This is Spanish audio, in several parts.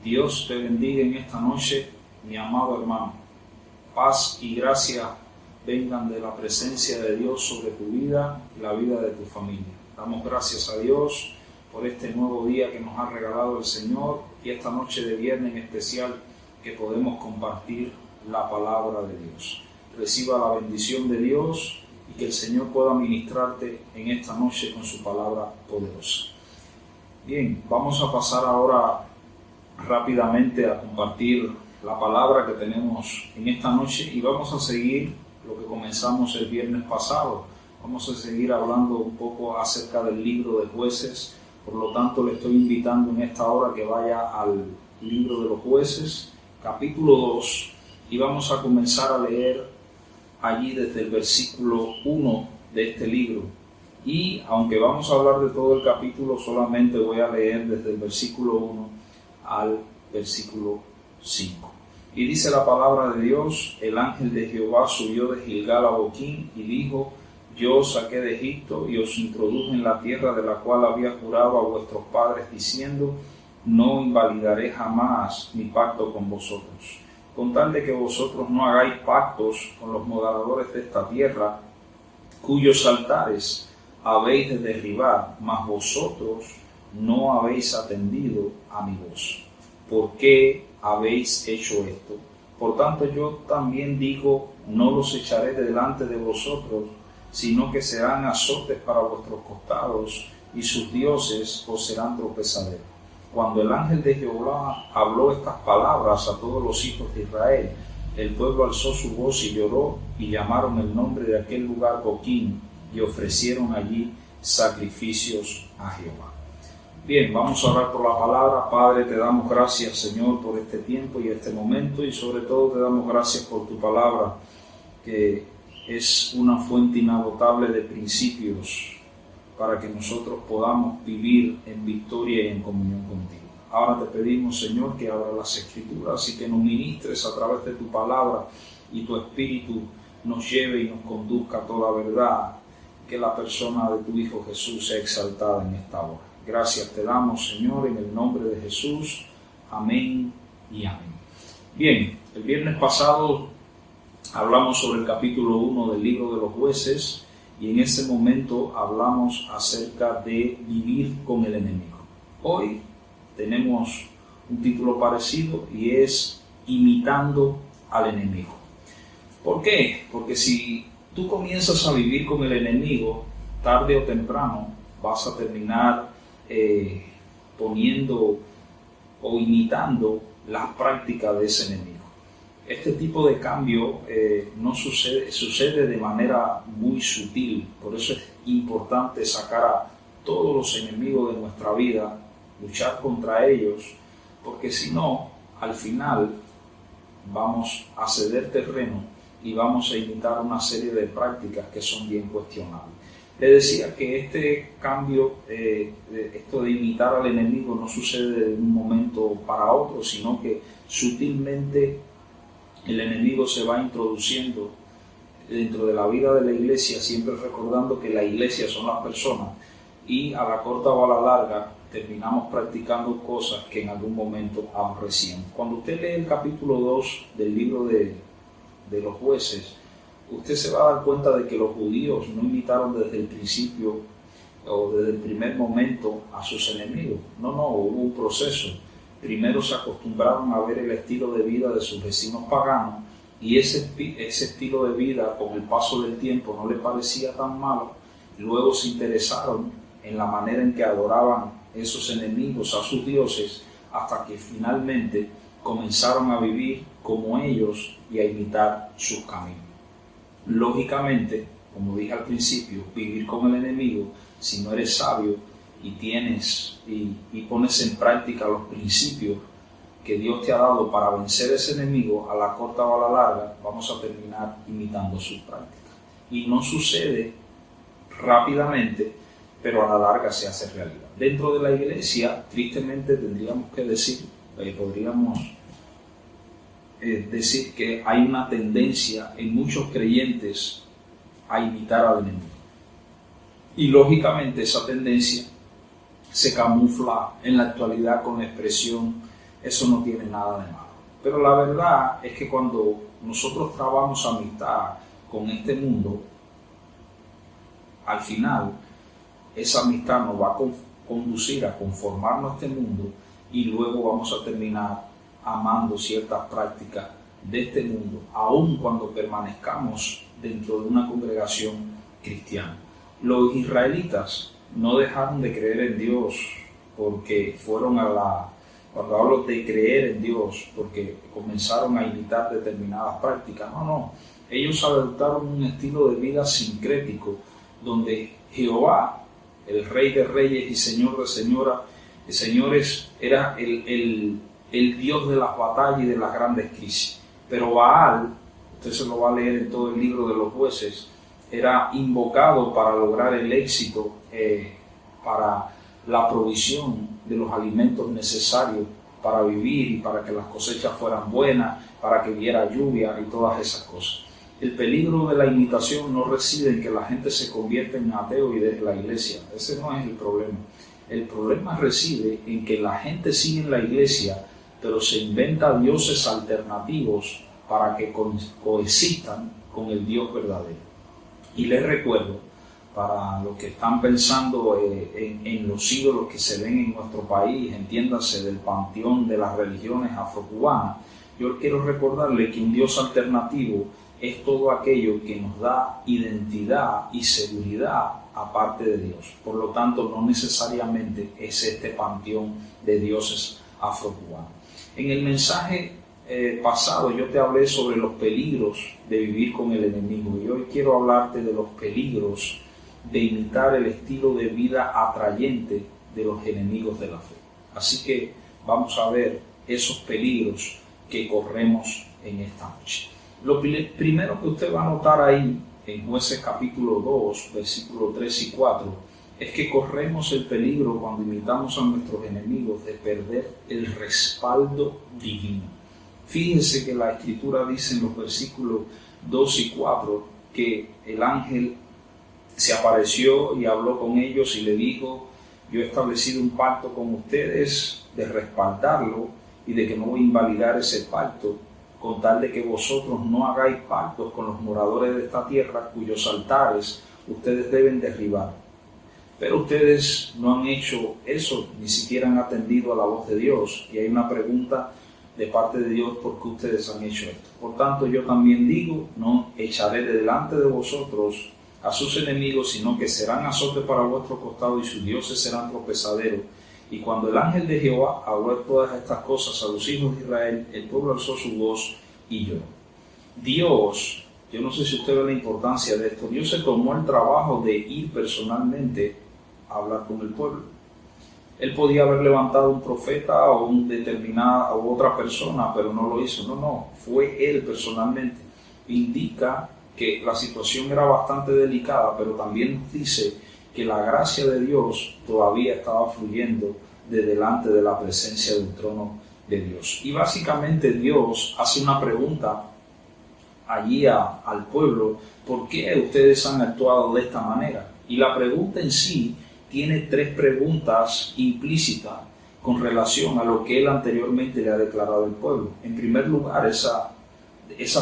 Dios te bendiga en esta noche, mi amado hermano. Paz y gracia vengan de la presencia de Dios sobre tu vida y la vida de tu familia. Damos gracias a Dios por este nuevo día que nos ha regalado el Señor y esta noche de viernes en especial que podemos compartir la palabra de Dios. Reciba la bendición de Dios y que el Señor pueda ministrarte en esta noche con su palabra poderosa. Bien, vamos a pasar ahora rápidamente a compartir la palabra que tenemos en esta noche y vamos a seguir lo que comenzamos el viernes pasado. Vamos a seguir hablando un poco acerca del libro de Jueces, por lo tanto le estoy invitando en esta hora que vaya al libro de los Jueces, capítulo 2, y vamos a comenzar a leer allí desde el versículo 1 de este libro. Y aunque vamos a hablar de todo el capítulo, solamente voy a leer desde el versículo 1 al versículo 5. Y dice la palabra de Dios: el ángel de Jehová subió de Gilgal a Boquim y dijo: yo os saqué de Egipto y os introduje en la tierra de la cual había jurado a vuestros padres, diciendo: no invalidaré jamás mi pacto con vosotros, con tal de que vosotros no hagáis pactos con los moradores de esta tierra, cuyos altares habéis de derribar, mas vosotros no habéis atendido a mi voz. ¿Por qué habéis hecho esto? Por tanto yo también digo: no los echaré de delante de vosotros, sino que serán azotes para vuestros costados, y sus dioses os serán tropezadero. Cuando el ángel de Jehová habló estas palabras a todos los hijos de Israel, el pueblo alzó su voz y lloró, y llamaron el nombre de aquel lugar Boquim, y ofrecieron allí sacrificios a Jehová. Bien, vamos a orar por la palabra. Padre, te damos gracias, Señor, por este tiempo y este momento, y sobre todo te damos gracias por tu palabra, que es una fuente inagotable de principios para que nosotros podamos vivir en victoria y en comunión contigo. Ahora te pedimos, Señor, que abra las Escrituras y que nos ministres a través de tu palabra, y tu Espíritu nos lleve y nos conduzca a toda verdad, que la persona de tu Hijo Jesús sea exaltada en esta hora. Gracias te damos, Señor, en el nombre de Jesús. Amén y amén. Bien, el viernes pasado hablamos sobre el capítulo 1 del libro de los Jueces, y en ese momento hablamos acerca de vivir con el enemigo. Hoy tenemos un título parecido y es imitando al enemigo. ¿Por qué? Porque si tú comienzas a vivir con el enemigo, tarde o temprano vas a terminar poniendo o imitando las prácticas de ese enemigo. Este tipo de cambio no sucede de manera muy sutil, por eso es importante sacar a todos los enemigos de nuestra vida, luchar contra ellos, porque si no, al final vamos a ceder terreno y vamos a imitar una serie de prácticas que son bien cuestionables. Le decía que este cambio, esto de imitar al enemigo, no sucede de un momento para otro, sino que sutilmente el enemigo se va introduciendo dentro de la vida de la iglesia, siempre recordando que la iglesia son las personas, y a la corta o a la larga terminamos practicando cosas que en algún momento aborrecíamos. Cuando usted lee el capítulo 2 del libro de los Jueces, usted se va a dar cuenta de que los judíos no imitaron desde el principio o desde el primer momento a sus enemigos. No, hubo un proceso. Primero se acostumbraron a ver el estilo de vida de sus vecinos paganos, y ese estilo de vida con el paso del tiempo no les parecía tan malo. Luego se interesaron en la manera en que adoraban esos enemigos a sus dioses, hasta que finalmente comenzaron a vivir como ellos y a imitar sus caminos. Lógicamente, como dije al principio, vivir con el enemigo, si no eres sabio y pones en práctica los principios que Dios te ha dado para vencer ese enemigo, a la corta o a la larga vamos a terminar imitando sus prácticas. Y no sucede rápidamente, pero a la larga se hace realidad. Dentro de la iglesia, tristemente tendríamos que decir, podríamos decir que hay una tendencia en muchos creyentes a imitar al enemigo. Y lógicamente esa tendencia se camufla en la actualidad con la expresión Eso no tiene nada de malo. Pero la verdad es que cuando nosotros trabamos amistad con este mundo, al final esa amistad nos va a conducir a conformarnos a este mundo y luego vamos a terminar amando ciertas prácticas de este mundo, aun cuando permanezcamos dentro de una congregación cristiana. Los israelitas no dejaron de creer en Dios porque fueron cuando hablo de creer en Dios, porque comenzaron a imitar determinadas prácticas. No. Ellos adoptaron un estilo de vida sincrético, donde Jehová, el Rey de Reyes y Señor de Señores, era el Dios de las batallas y de las grandes crisis. Pero Baal, usted se lo va a leer en todo el libro de los Jueces, era invocado para lograr el éxito, para la provisión de los alimentos necesarios para vivir y para que las cosechas fueran buenas, para que hubiera lluvia y todas esas cosas. El peligro de la imitación no reside en que la gente se convierta en ateo y deje la iglesia. Ese no es el problema. El problema reside en que la gente sigue en la iglesia, pero se inventa dioses alternativos para que coexistan con el Dios verdadero. Y les recuerdo, para los que están pensando en los ídolos que se ven en nuestro país, entiéndase del panteón de las religiones afrocubanas, yo quiero recordarles que un Dios alternativo es todo aquello que nos da identidad y seguridad aparte de Dios. Por lo tanto, no necesariamente es este panteón de dioses afrocubanos. En el mensaje pasado yo te hablé sobre los peligros de vivir con el enemigo y hoy quiero hablarte de los peligros de imitar el estilo de vida atrayente de los enemigos de la fe. Así que vamos a ver esos peligros que corremos en esta noche. Lo primero que usted va a notar ahí en Jueces capítulo 2, versículos 3 y 4, es que corremos el peligro cuando imitamos a nuestros enemigos de perder el respaldo divino. Fíjense que la Escritura dice en los versículos 2 y 4 que el ángel se apareció y habló con ellos y le dijo: yo he establecido un pacto con ustedes de respaldarlo y de que no voy a invalidar ese pacto, con tal de que vosotros no hagáis pactos con los moradores de esta tierra cuyos altares ustedes deben derribar. Pero ustedes no han hecho eso, ni siquiera han atendido a la voz de Dios. Y hay una pregunta de parte de Dios: ¿por qué ustedes han hecho esto? Por tanto, yo también digo, no echaré de delante de vosotros a sus enemigos, sino que serán azote para vuestro costado y sus dioses serán tropezaderos. Y cuando el ángel de Jehová habló todas estas cosas a los hijos de Israel, el pueblo alzó su voz y lloró. Dios, yo no sé si usted ve la importancia de esto, Dios se tomó el trabajo de ir personalmente a hablar con el pueblo. Él podía haber levantado un profeta o o otra persona, pero no lo hizo. No, fue él personalmente. Indica que la situación era bastante delicada, pero también nos dice que la gracia de Dios todavía estaba fluyendo de delante de la presencia del trono de Dios. Y básicamente Dios hace una pregunta allí al pueblo: ¿por qué ustedes han actuado de esta manera? Y la pregunta en sí tiene tres preguntas implícitas con relación a lo que él anteriormente le ha declarado al pueblo. En primer lugar, esa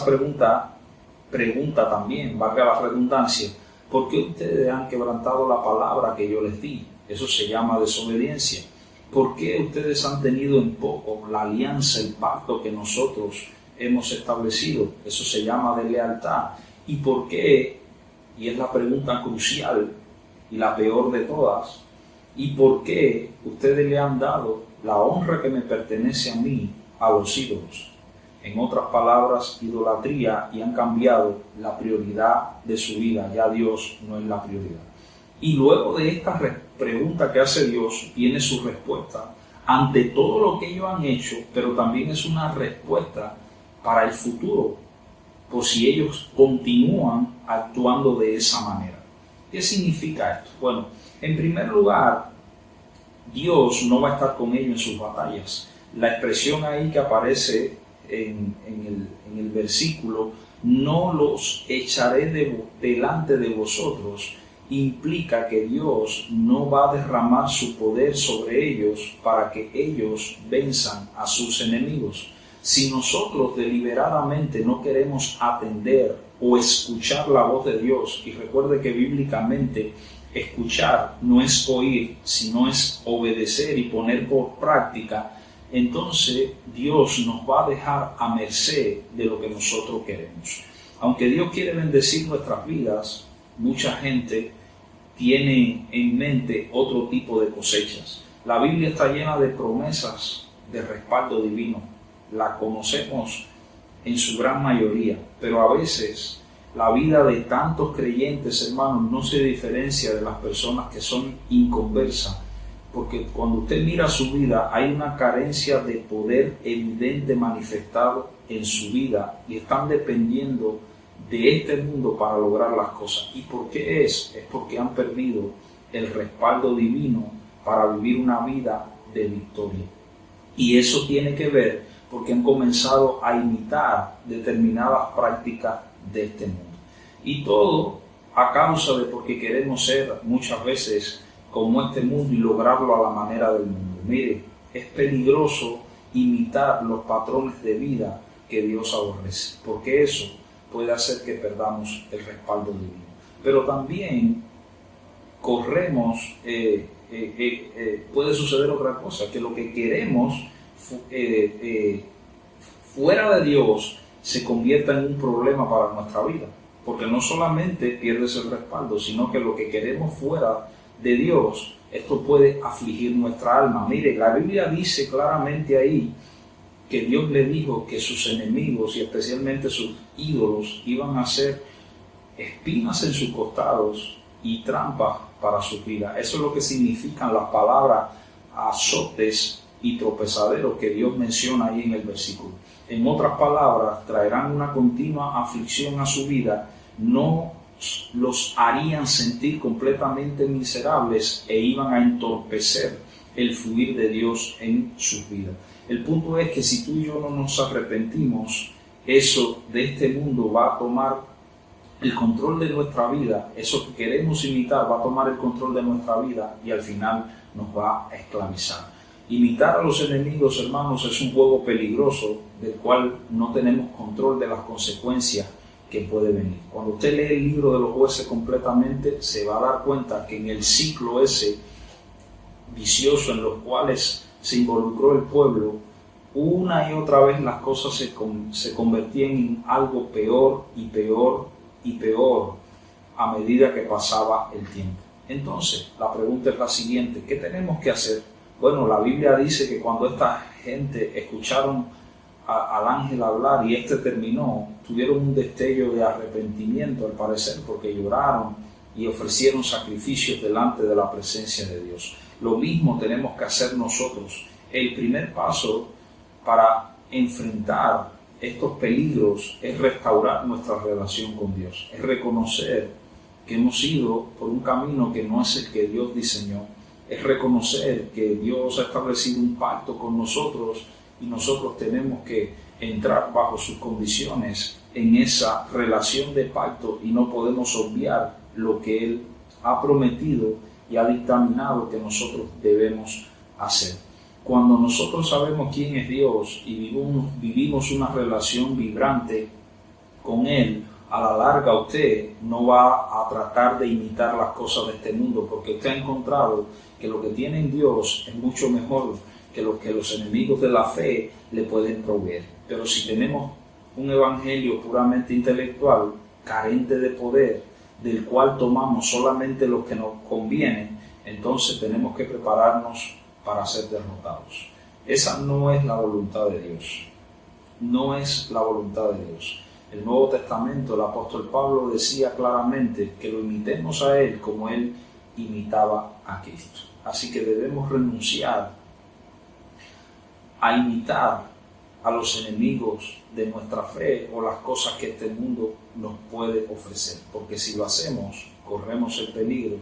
pregunta también, valga la redundancia: ¿por qué ustedes han quebrantado la palabra que yo les di? Eso se llama desobediencia. ¿Por qué ustedes han tenido en poco la alianza, el pacto que nosotros hemos establecido? Eso se llama deslealtad. ¿Y por qué? Y es la pregunta crucial y la peor de todas. ¿Y por qué ustedes le han dado la honra que me pertenece a mí a los ídolos? En otras palabras, idolatría, y han cambiado la prioridad de su vida. Ya Dios no es la prioridad. Y luego de esta pregunta que hace Dios, viene su respuesta ante todo lo que ellos han hecho, pero también es una respuesta para el futuro, por si ellos continúan actuando de esa manera. ¿Qué significa esto? Bueno, en primer lugar, Dios no va a estar con ellos en sus batallas. La expresión ahí que aparece en el versículo: no los echaré delante de vosotros, implica que Dios no va a derramar su poder sobre ellos para que ellos venzan a sus enemigos. Si nosotros deliberadamente no queremos atender o escuchar la voz de Dios, y recuerde que bíblicamente escuchar no es oír, sino es obedecer y poner por práctica, entonces Dios nos va a dejar a merced de lo que nosotros queremos. Aunque Dios quiere bendecir nuestras vidas, mucha gente tiene en mente otro tipo de cosechas. La Biblia está llena de promesas de respaldo divino. La conocemos en su gran mayoría, pero a veces la vida de tantos creyentes, hermanos, no se diferencia de las personas que son inconversas, porque cuando usted mira su vida hay una carencia de poder evidente manifestado en su vida y están dependiendo de este mundo para lograr las cosas. ¿Y por qué es? Es porque han perdido el respaldo divino para vivir una vida de victoria. Y eso tiene que ver porque han comenzado a imitar determinadas prácticas de este mundo. Y todo a causa de porque queremos ser muchas veces como este mundo y lograrlo a la manera del mundo. Mire, es peligroso imitar los patrones de vida que Dios aborrece, porque eso puede hacer que perdamos el respaldo divino. Pero también corremos, puede suceder otra cosa, que lo que queremos fuera de Dios se convierta en un problema para nuestra vida, porque no solamente pierdes el respaldo, sino que lo que queremos fuera de Dios, esto puede afligir nuestra alma. Mire, la Biblia dice claramente ahí que Dios le dijo que sus enemigos y especialmente sus ídolos iban a ser espinas en sus costados y trampas para su vida. Eso es lo que significan las palabras azotes y tropezaderos que Dios menciona ahí en el versículo. En otras palabras, traerán una continua aflicción a su vida, no los harían sentir completamente miserables e iban a entorpecer el fluir de Dios en sus vidas. El punto es que si tú y yo no nos arrepentimos, eso de este mundo va a tomar el control de nuestra vida, eso que queremos imitar va a tomar el control de nuestra vida y al final nos va a esclavizar. Imitar a los enemigos, hermanos, es un juego peligroso del cual no tenemos control de las consecuencias que puede venir. Cuando usted lee el libro de los jueces completamente, se va a dar cuenta que en el ciclo ese vicioso en los cuales se involucró el pueblo, una y otra vez las cosas se convertían en algo peor y peor y peor a medida que pasaba el tiempo. Entonces, la pregunta es la siguiente: ¿qué tenemos que hacer? Bueno, la Biblia dice que cuando esta gente escucharon al ángel hablar y este terminó, tuvieron un destello de arrepentimiento al parecer, porque lloraron y ofrecieron sacrificios delante de la presencia de Dios. Lo mismo tenemos que hacer nosotros. El primer paso para enfrentar estos peligros es restaurar nuestra relación con Dios, es reconocer que hemos ido por un camino que no es el que Dios diseñó, es reconocer que Dios ha establecido un pacto con nosotros y nosotros tenemos que entrar bajo sus condiciones en esa relación de pacto y no podemos obviar lo que Él ha prometido y ha dictaminado que nosotros debemos hacer. Cuando nosotros sabemos quién es Dios y vivimos una relación vibrante con Él, a la larga usted no va a tratar de imitar las cosas de este mundo, porque usted ha encontrado que lo que tiene en Dios es mucho mejor que lo que los enemigos de la fe le pueden proveer. Pero si tenemos un evangelio puramente intelectual, carente de poder, del cual tomamos solamente lo que nos conviene, entonces tenemos que prepararnos para ser derrotados. Esa no es la voluntad de Dios. No es la voluntad de Dios. El Nuevo Testamento, el apóstol Pablo decía claramente que lo imitemos a Él como Él imitaba a Cristo. Así que debemos renunciar a imitar a los enemigos de nuestra fe o las cosas que este mundo nos puede ofrecer, porque si lo hacemos, corremos el peligro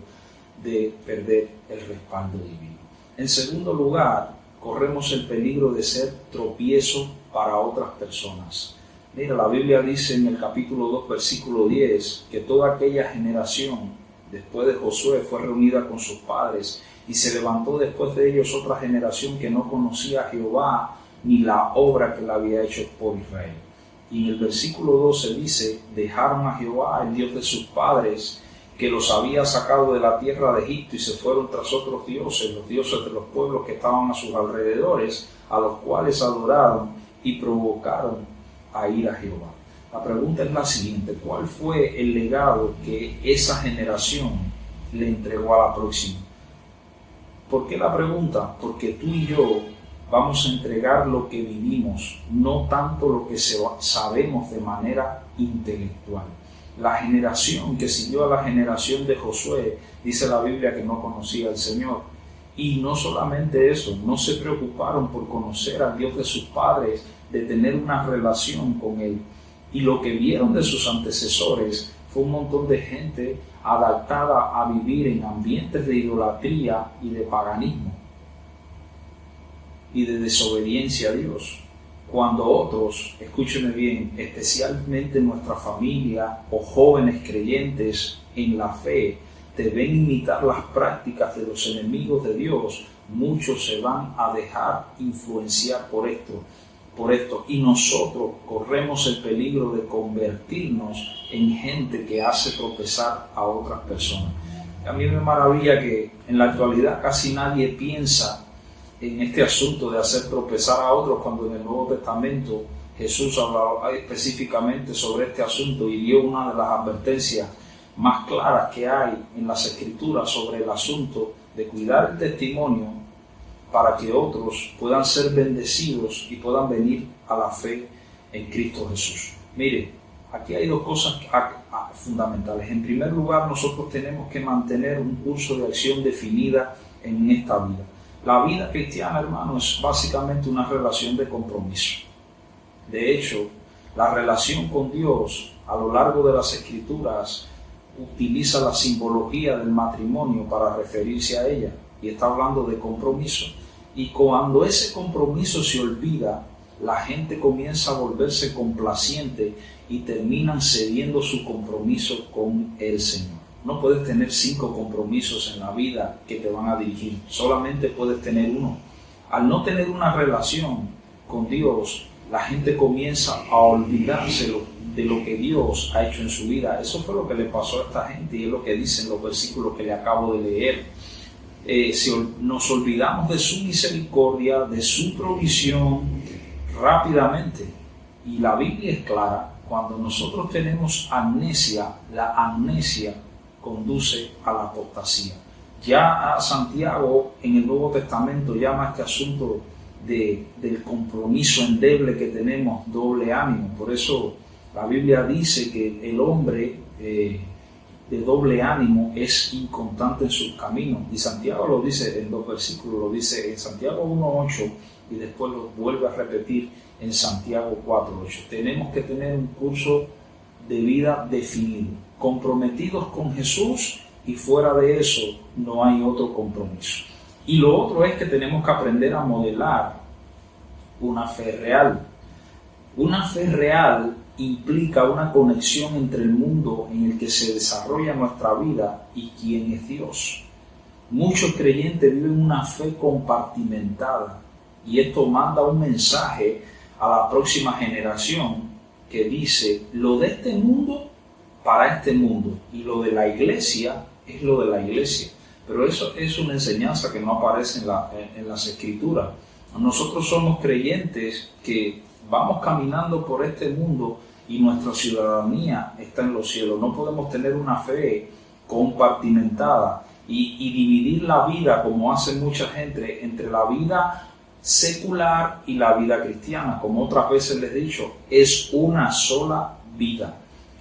de perder el respaldo divino. En segundo lugar, corremos el peligro de ser tropiezo para otras personas. Mira, la Biblia dice en el capítulo 2, versículo 10, que toda aquella generación después de Josué, fue reunida con sus padres, y se levantó después de ellos otra generación que no conocía a Jehová ni la obra que le había hecho por Israel. Y en el versículo 12 dice: dejaron a Jehová, el Dios de sus padres, que los había sacado de la tierra de Egipto, y se fueron tras otros dioses, los dioses de los pueblos que estaban a sus alrededores, a los cuales adoraron y provocaron a ir a Jehová. La pregunta es la siguiente: ¿cuál fue el legado que esa generación le entregó a la próxima? ¿Por qué la pregunta? Porque tú y yo vamos a entregar lo que vivimos, no tanto lo que sabemos de manera intelectual. La generación que siguió a la generación de Josué, dice la Biblia que no conocía al Señor. Y no solamente eso, no se preocuparon por conocer al Dios de sus padres, de tener una relación con Él. Y lo que vieron de sus antecesores fue un montón de gente adaptada a vivir en ambientes de idolatría y de paganismo y de desobediencia a Dios. Cuando otros, escúcheme bien, especialmente nuestra familia o jóvenes creyentes en la fe, deben imitar las prácticas de los enemigos de Dios, muchos se van a dejar influenciar por esto, y nosotros corremos el peligro de convertirnos en gente que hace tropezar a otras personas. A mí me maravilla que en la actualidad casi nadie piensa en este asunto de hacer tropezar a otros, cuando en el Nuevo Testamento Jesús hablaba específicamente sobre este asunto y dio una de las advertencias más claras que hay en las Escrituras sobre el asunto de cuidar el testimonio para que otros puedan ser bendecidos y puedan venir a la fe en Cristo Jesús. Mire, aquí hay dos cosas fundamentales. En primer lugar, nosotros tenemos que mantener un curso de acción definida en esta vida. La vida cristiana, hermano, es básicamente una relación de compromiso. De hecho, la relación con Dios a lo largo de las Escrituras utiliza la simbología del matrimonio para referirse a ella, y está hablando de compromiso. Y cuando ese compromiso se olvida, la gente comienza a volverse complaciente y terminan cediendo su compromiso con el Señor. No puedes tener 5 compromisos en la vida que te van a dirigir, solamente puedes tener uno. Al no tener una relación con Dios, la gente comienza a olvidarse de lo que Dios ha hecho en su vida. Eso fue lo que le pasó a esta gente, y es lo que dicen los versículos que le acabo de leer. Nos olvidamos de su misericordia, de su provisión rápidamente. Y la Biblia es clara: cuando nosotros tenemos amnesia, la amnesia conduce a la apostasía. Ya a Santiago en el Nuevo Testamento llama este asunto del compromiso endeble que tenemos, doble ánimo. Por eso la Biblia dice que el hombre de doble ánimo es inconstante en sus caminos. Y Santiago lo dice en 2 versículos, lo dice en Santiago 1:8 y después lo vuelve a repetir en Santiago 4:8. Tenemos que tener un curso de vida definido, comprometidos con Jesús, y fuera de eso no hay otro compromiso. Y lo otro es que tenemos que aprender a modelar una fe real. Una fe real implica una conexión entre el mundo en el que se desarrolla nuestra vida y quién es Dios. Muchos creyentes viven una fe compartimentada, y esto manda un mensaje a la próxima generación que dice: lo de este mundo para este mundo, y lo de la iglesia es lo de la iglesia. Pero eso es una enseñanza que no aparece en las Escrituras. Nosotros somos creyentes que vamos caminando por este mundo y nuestra ciudadanía está en los cielos. No podemos tener una fe compartimentada y dividir la vida, como hace mucha gente, entre la vida secular y la vida cristiana. Como otras veces les he dicho, es una sola vida.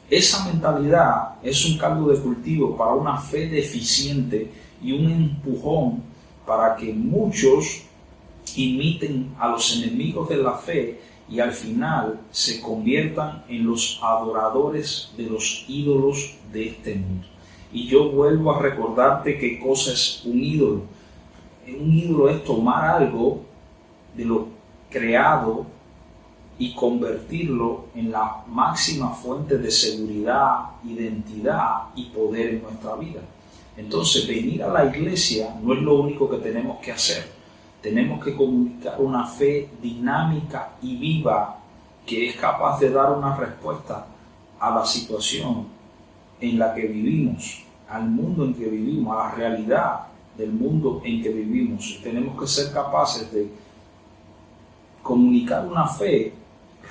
Esa mentalidad es un caldo de cultivo para una fe deficiente y un empujón para que muchos imiten a los enemigos de la fe y al final se conviertan en los adoradores de los ídolos de este mundo. Y yo vuelvo a recordarte qué cosa es un ídolo. Un ídolo es tomar algo de lo creado y convertirlo en la máxima fuente de seguridad, identidad y poder en nuestra vida. Entonces, venir a la iglesia no es lo único que tenemos que hacer. Tenemos que comunicar una fe dinámica y viva que es capaz de dar una respuesta a la situación en la que vivimos, al mundo en que vivimos, a la realidad del mundo en que vivimos. Tenemos que ser capaces de comunicar una fe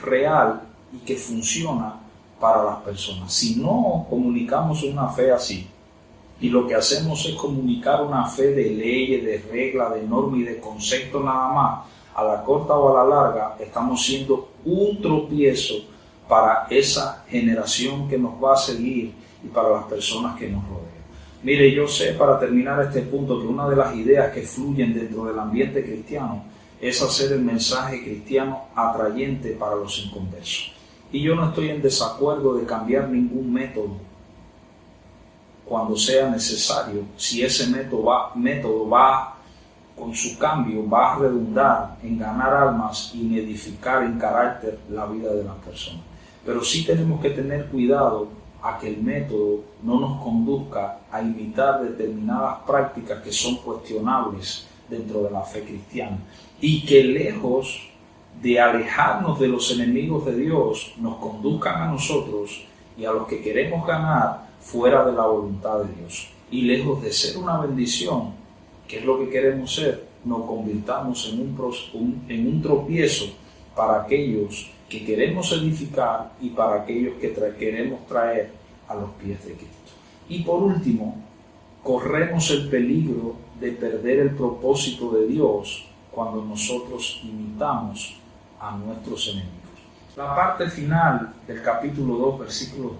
real y que funciona para las personas. Si no comunicamos una fe así, y lo que hacemos es comunicar una fe de leyes, de reglas, de normas y de conceptos nada más, a la corta o a la larga, estamos siendo un tropiezo para esa generación que nos va a seguir y para las personas que nos rodean. Mire, yo sé, para terminar este punto, que una de las ideas que fluyen dentro del ambiente cristiano es hacer el mensaje cristiano atrayente para los inconversos. Y yo no estoy en desacuerdo de cambiar ningún método cuando sea necesario, si ese método va con su cambio, va a redundar en ganar almas y en edificar en carácter la vida de las personas. Pero sí tenemos que tener cuidado a que el método no nos conduzca a imitar determinadas prácticas que son cuestionables dentro de la fe cristiana, y que lejos de alejarnos de los enemigos de Dios, nos conduzcan a nosotros y a los que queremos ganar fuera de la voluntad de Dios. Y lejos de ser una bendición, que es lo que queremos ser, nos convirtamos en un tropiezo para aquellos que queremos edificar y para aquellos que queremos traer a los pies de Cristo. Y por último, corremos el peligro de perder el propósito de Dios cuando nosotros imitamos a nuestros enemigos. La parte final del capítulo 2, versículos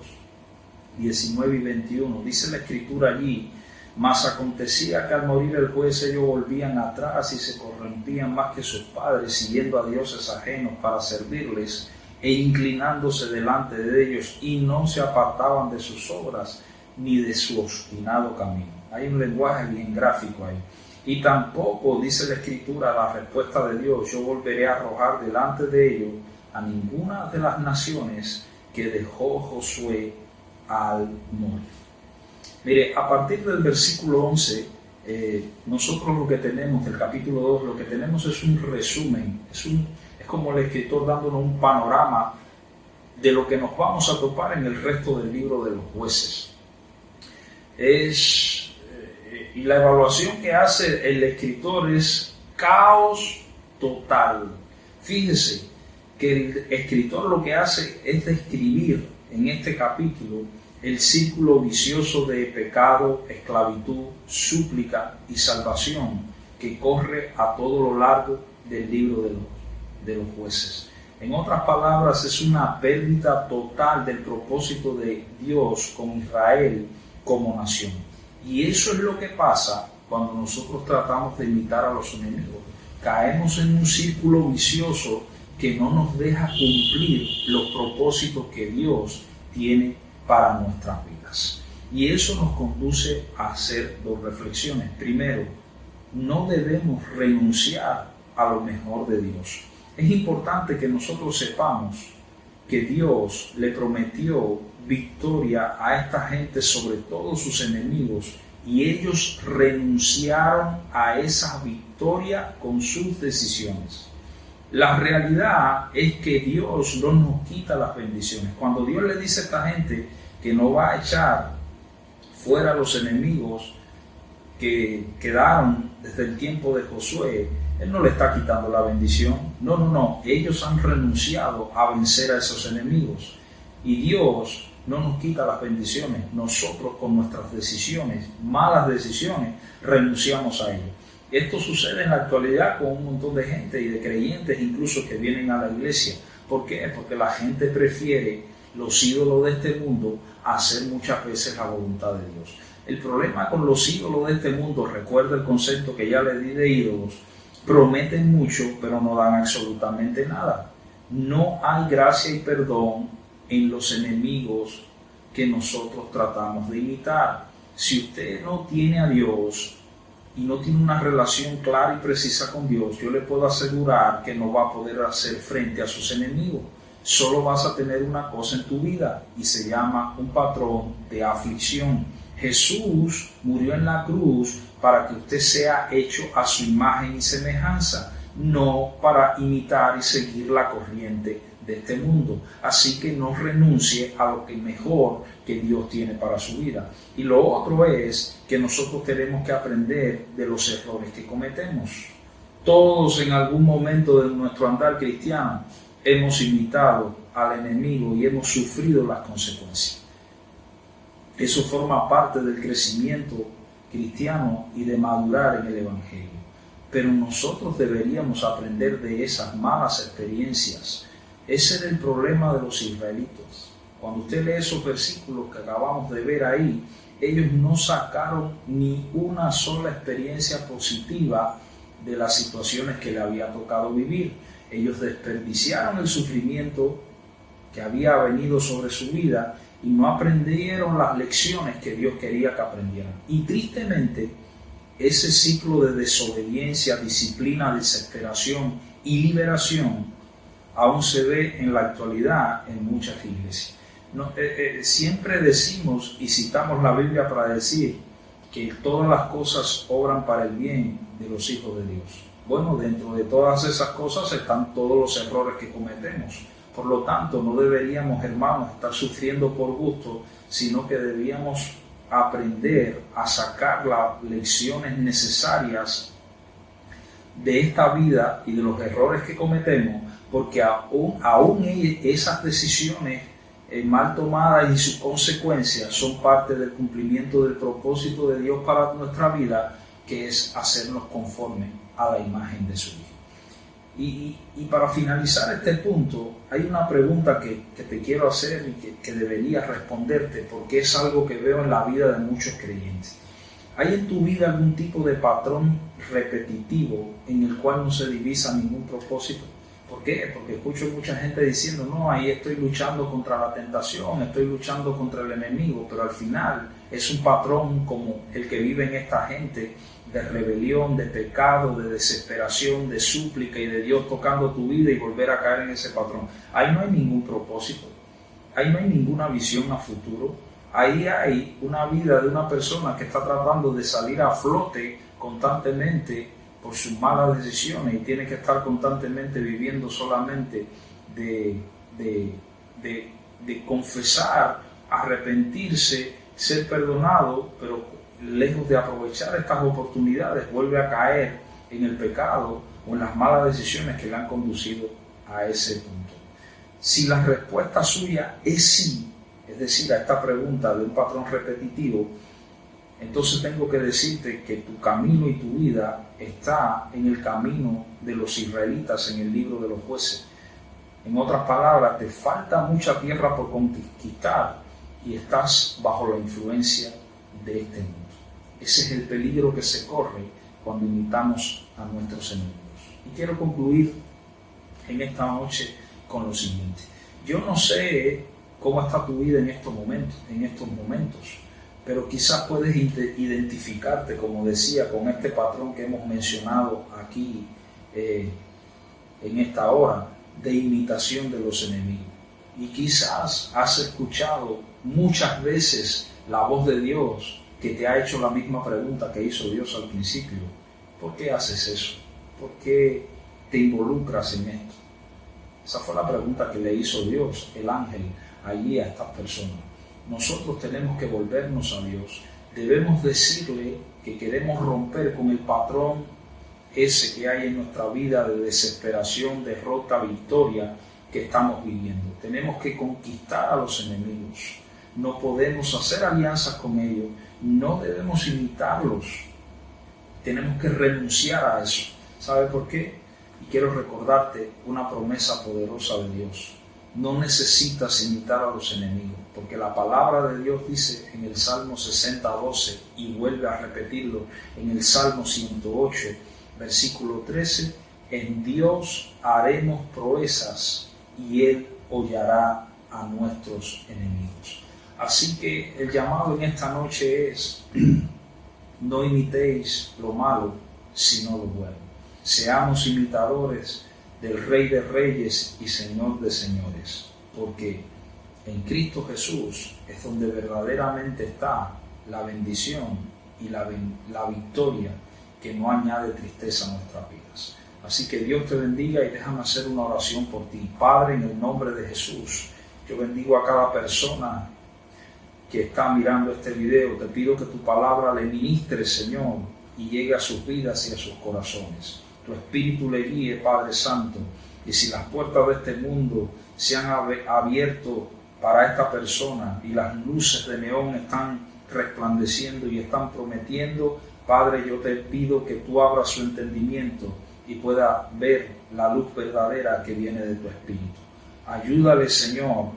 19 y 21, dice la Escritura allí: mas acontecía que al morir el juez ellos volvían atrás y se corrompían más que sus padres, siguiendo a dioses ajenos para servirles e inclinándose delante de ellos, y no se apartaban de sus obras ni de su obstinado camino. Hay un lenguaje bien gráfico ahí. Y tampoco, dice la Escritura, la respuesta de Dios: yo volveré a arrojar delante de ellos a ninguna de las naciones que dejó Josué al morir. Mire, a partir del versículo 11, nosotros lo que tenemos, del capítulo 2, lo que tenemos es un resumen, es como el escritor dándonos un panorama de lo que nos vamos a topar en el resto del libro de los jueces. Y la evaluación que hace el escritor es caos total. Fíjese que el escritor lo que hace es describir en este capítulo el círculo vicioso de pecado, esclavitud, súplica y salvación que corre a todo lo largo del libro de los jueces. En otras palabras, es una pérdida total del propósito de Dios con Israel como nación. Y eso es lo que pasa cuando nosotros tratamos de imitar a los enemigos. Caemos en un círculo vicioso que no nos deja cumplir los propósitos que Dios tiene para nuestras vidas. Y eso nos conduce a hacer dos reflexiones. Primero, no debemos renunciar a lo mejor de Dios. Es importante que nosotros sepamos que Dios le prometió victoria a esta gente sobre todos sus enemigos, y ellos renunciaron a esa victoria con sus decisiones. La realidad es que Dios no nos quita las bendiciones. Cuando Dios le dice a esta gente que no va a echar fuera a los enemigos que quedaron desde el tiempo de Josué, Él no le está quitando la bendición. No. Ellos han renunciado a vencer a esos enemigos. Y Dios no nos quita las bendiciones. Nosotros, con nuestras decisiones, malas decisiones, renunciamos a ellos. Esto sucede en la actualidad con un montón de gente y de creyentes incluso que vienen a la iglesia. ¿Por qué? Porque la gente prefiere los ídolos de este mundo a hacer muchas veces la voluntad de Dios. El problema con los ídolos de este mundo, recuerda el concepto que ya le di de ídolos, prometen mucho pero no dan absolutamente nada. No hay gracia y perdón en los enemigos que nosotros tratamos de imitar. Si usted no tiene a Dios y no tiene una relación clara y precisa con Dios, yo le puedo asegurar que no va a poder hacer frente a sus enemigos. Solo vas a tener una cosa en tu vida y se llama un patrón de aflicción. Jesús murió en la cruz para que usted sea hecho a su imagen y semejanza, no para imitar y seguir la corriente de este mundo. Así que no renuncie a lo que mejor que Dios tiene para su vida. Y lo otro es que nosotros tenemos que aprender de los errores que cometemos. Todos en algún momento de nuestro andar cristiano hemos imitado al enemigo y hemos sufrido las consecuencias. Eso forma parte del crecimiento cristiano y de madurar en el Evangelio. Pero nosotros deberíamos aprender de esas malas experiencias. Ese era el problema de los israelitas. Cuando usted lee esos versículos que acabamos de ver ahí, ellos no sacaron ni una sola experiencia positiva de las situaciones que le había tocado vivir. Ellos desperdiciaron el sufrimiento que había venido sobre su vida y no aprendieron las lecciones que Dios quería que aprendieran. Y tristemente, ese ciclo de desobediencia, disciplina, desesperación y liberación aún se ve en la actualidad en muchas iglesias. Siempre decimos y citamos la Biblia para decir que todas las cosas obran para el bien de los hijos de Dios. Bueno, dentro de todas esas cosas están todos los errores que cometemos. Por lo tanto, no deberíamos, hermanos, estar sufriendo por gusto, sino que debíamos aprender a sacar las lecciones necesarias de esta vida y de los errores que cometemos, porque aún esas decisiones mal tomadas y sus consecuencias son parte del cumplimiento del propósito de Dios para nuestra vida, que es hacernos conforme a la imagen de su Hijo. Y para finalizar este punto, hay una pregunta que te quiero hacer y que deberías responderte, porque es algo que veo en la vida de muchos creyentes. ¿Hay en tu vida algún tipo de patrón repetitivo en el cual no se divisa ningún propósito? ¿Por qué? Porque escucho mucha gente diciendo, no, ahí estoy luchando contra la tentación, estoy luchando contra el enemigo, pero al final es un patrón como el que vive en esta gente, de rebelión, de pecado, de desesperación, de súplica y de Dios tocando tu vida y volver a caer en ese patrón. Ahí no hay ningún propósito, ahí no hay ninguna visión a futuro, ahí hay una vida de una persona que está tratando de salir a flote constantemente por sus malas decisiones y tiene que estar constantemente viviendo solamente de confesar, arrepentirse, ser perdonado, pero lejos de aprovechar estas oportunidades, vuelve a caer en el pecado o en las malas decisiones que le han conducido a ese punto. Si la respuesta suya es sí, es decir, a esta pregunta de un patrón repetitivo, entonces tengo que decirte que tu camino y tu vida está en el camino de los israelitas en el libro de los Jueces. En otras palabras, te falta mucha tierra por conquistar y estás bajo la influencia de este mundo. Ese es el peligro que se corre cuando imitamos a nuestros enemigos. Y quiero concluir en esta noche con lo siguiente. Yo no sé cómo está tu vida en estos momentos, pero quizás puedes identificarte, como decía, con este patrón que hemos mencionado aquí en esta hora, de imitación de los enemigos. Y quizás has escuchado muchas veces la voz de Dios que te ha hecho la misma pregunta que hizo Dios al principio. ¿Por qué haces eso? ¿Por qué te involucras en esto? Esa fue la pregunta que le hizo Dios, el ángel, allí a estas personas. Nosotros tenemos que volvernos a Dios. Debemos decirle que queremos romper con el patrón ese que hay en nuestra vida de desesperación, derrota, victoria que estamos viviendo. Tenemos que conquistar a los enemigos. No podemos hacer alianzas con ellos. No debemos imitarlos. Tenemos que renunciar a eso. ¿Sabe por qué? Y quiero recordarte una promesa poderosa de Dios. No necesitas imitar a los enemigos, porque la palabra de Dios dice en el Salmo 60:12 y vuelve a repetirlo en el Salmo 108, versículo 13, en Dios haremos proezas y Él hollará a nuestros enemigos. Así que el llamado en esta noche es, no imitéis lo malo, sino lo bueno. Seamos imitadores del Rey de Reyes y Señor de Señores, porque en Cristo Jesús es donde verdaderamente está la bendición y la victoria que no añade tristeza a nuestras vidas. Así que Dios te bendiga y déjame hacer una oración por ti. Padre, en el nombre de Jesús, yo bendigo a cada persona que está mirando este video. Te pido que tu palabra le ministre, Señor, y llegue a sus vidas y a sus corazones. Tu Espíritu le guíe, Padre Santo, y si las puertas de este mundo se han abierto para esta persona y las luces de neón están resplandeciendo y están prometiendo, Padre, yo te pido que tú abras su entendimiento y pueda ver la luz verdadera que viene de tu Espíritu. Ayúdale, Señor,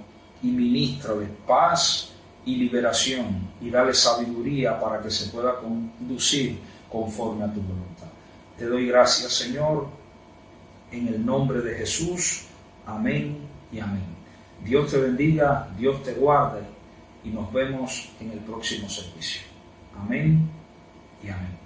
y ministrale paz y liberación, y dale sabiduría para que se pueda conducir conforme a tu voluntad. Te doy gracias, Señor, en el nombre de Jesús. Amén y amén. Dios te bendiga, Dios te guarde, y nos vemos en el próximo servicio. Amén y amén.